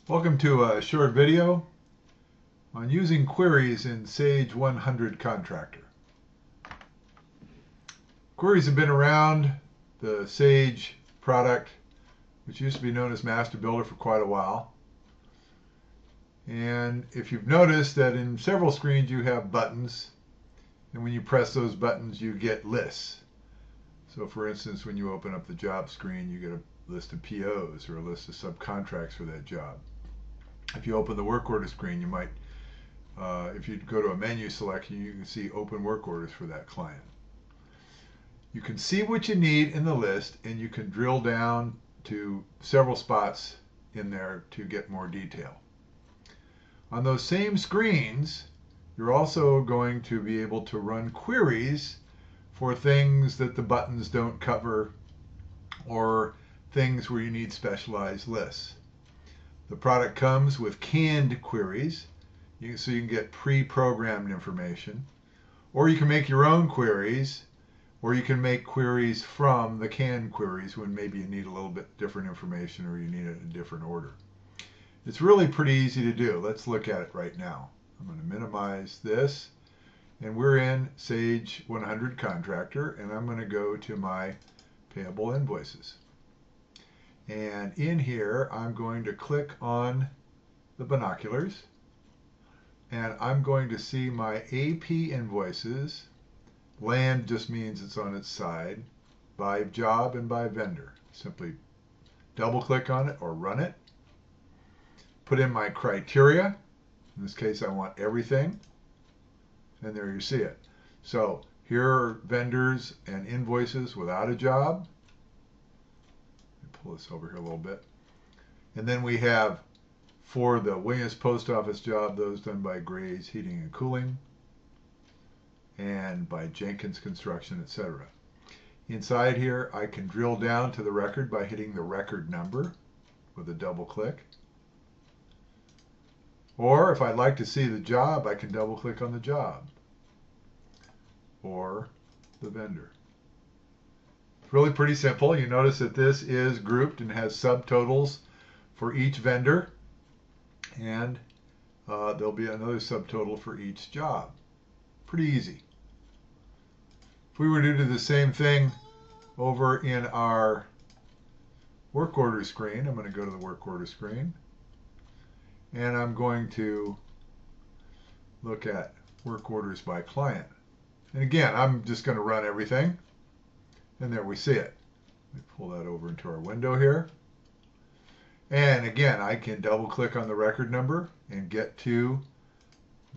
Welcome to a short video on using queries in Sage 100 Contractor. Queries have been around the Sage product, which used to be known as Master Builder, for quite a while. And if you've noticed that in several screens you have buttons, and when you press those buttons you get lists. So for instance, when you open up the job screen, you get a list of POs or a list of subcontracts for that job. If you open the work order screen, you might, if you go to a menu selection, you can see open work orders for that client. You can see what you need in the list, and you can drill down to several spots in there to get more detail. On those same screens, you're also going to be able to run queries for things that the buttons don't cover or things where you need specialized lists. The product comes with canned queries, so you can get pre-programmed information, or you can make your own queries, or you can make queries from the canned queries when maybe you need a little bit different information or you need it in a different order. It's really pretty easy to do. Let's look at it right now. I'm going to minimize this, and we're in Sage 100 Contractor, and I'm going to go to my payable invoices. And in here, I'm going to click on the binoculars, and I'm going to see my AP invoices. Land just means it's on its side, by job and by vendor. Simply double click on it or run it. Put in my criteria. In this case, I want everything. And there you see it. So here are vendors and invoices without a job. Pull this over here a little bit. And then we have, for the Williams Post Office job, those done by Gray's Heating and Cooling and by Jenkins Construction, etc. Inside here, I can drill down to the record by hitting the record number with a double click. Or if I'd like to see the job, I can double click on the job or the vendor. Really pretty simple. You notice that this is grouped and has subtotals for each vendor, and there'll be another subtotal for each job. Pretty easy. If we were to do the same thing over in our work order screen, I'm going to go to the work order screen, and I'm going to look at work orders by client. And again, I'm just going to run everything. And there we see it. Let me pull that over into our window here. And again, I can double click on the record number and get to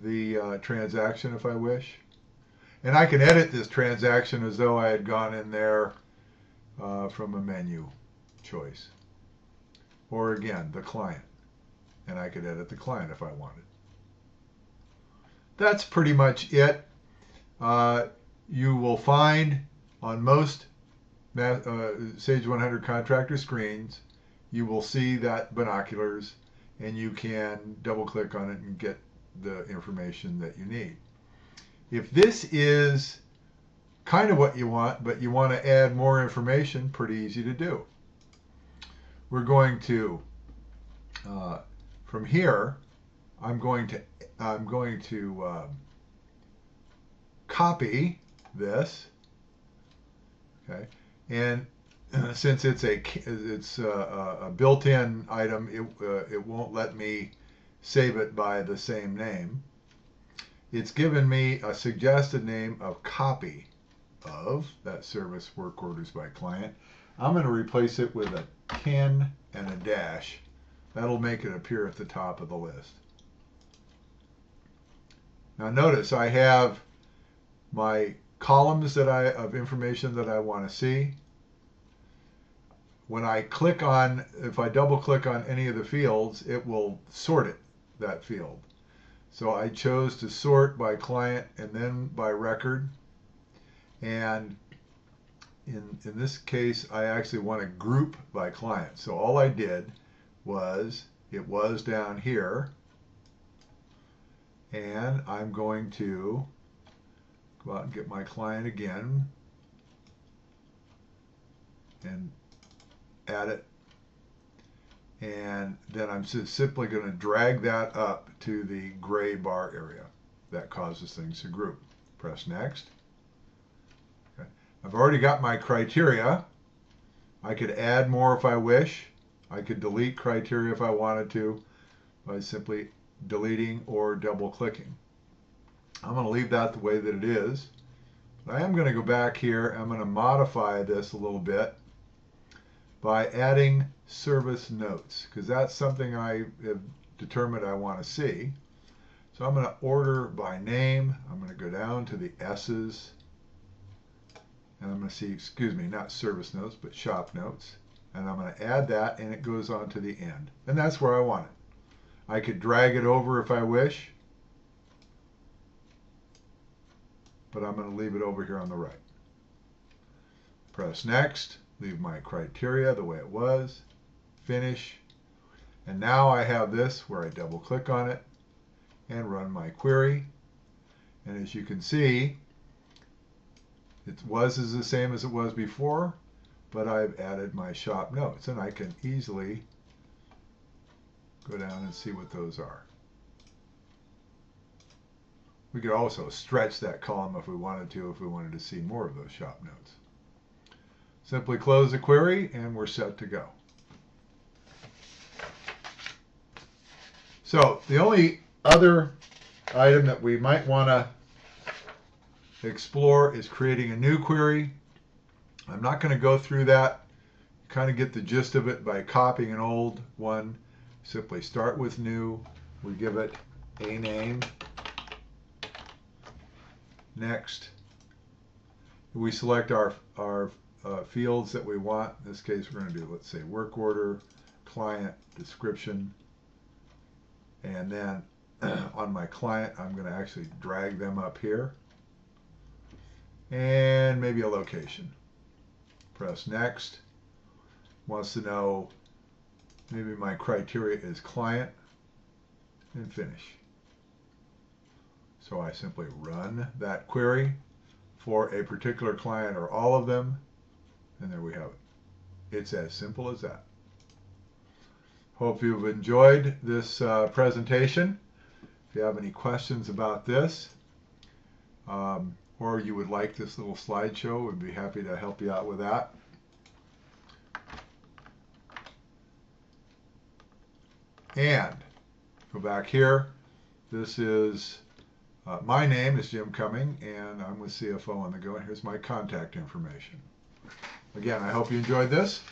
the transaction if I wish. And I can edit this transaction as though I had gone in there from a menu choice. Or again, the client. And I could edit the client if I wanted. That's pretty much it. You will find on most Sage 100 Contractor screens, you will see that binoculars, and you can double click on it and get the information that you need. If this is kind of what you want, but you want to add more information, pretty easy to do. We're going to, from here, I'm going to copy this. Okay, and since it's a built-in item, it won't let me save it by the same name. It's given me a suggested name of copy of that service work orders by client. I'm going to replace it with a 10 and a dash. That'll make it appear at the top of the list. Now notice I have my columns of information that I want to see. When I click on, if I double click on any of the fields, it will sort that field. So I chose to sort by client and then by record. And in this case, I actually want to group by client. So all I did was, it was down here. And I'm going to go out and get my client again and add it. And then I'm just simply going to drag that up to the gray bar area. That causes things to group. Press next. Okay. I've already got my criteria. I could add more if I wish. I could delete criteria if I wanted to by simply deleting or double clicking. I'm going to leave that the way that it is. But I am going to go back here. I'm going to modify this a little bit by adding service notes, because that's something I have determined I want to see. So I'm going to order by name. I'm going to go down to the S's, and I'm going to see, excuse me, not service notes, but shop notes. And I'm going to add that, and it goes on to the end. And that's where I want it. I could drag it over if I wish, but I'm going to leave it over here on the right. Press next, leave my criteria the way it was, finish, and now I have this where I double click on it and run my query. And as you can see, it was the same as it was before, but I've added my shop notes, and I can easily go down and see what those are. We could also stretch that column if we wanted to see more of those shop notes. Simply close the query and we're set to go. So the only other item that we might want to explore is creating a new query. I'm not going to go through that. Kind of get the gist of it by copying an old one. Simply start with new. We give it a name. Next, we select our fields that we want. In this case, we're going to do, let's say, work order, client, description, and then on my client, I'm going to actually drag them up here, and maybe a location. Press next. Wants to know, maybe my criteria is client, and finish. So I simply run that query for a particular client or all of them, and there we have it. It's as simple as that. Hope you've enjoyed this presentation. If you have any questions about this, or you would like this little slideshow, we'd be happy to help you out with that. And go back here. This is my name is Jim Cumming, and I'm with CFO on the Go, and here's my contact information. Again, I hope you enjoyed this.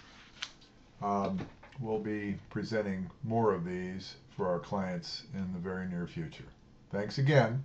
We'll be presenting more of these for our clients in the very near future. Thanks again.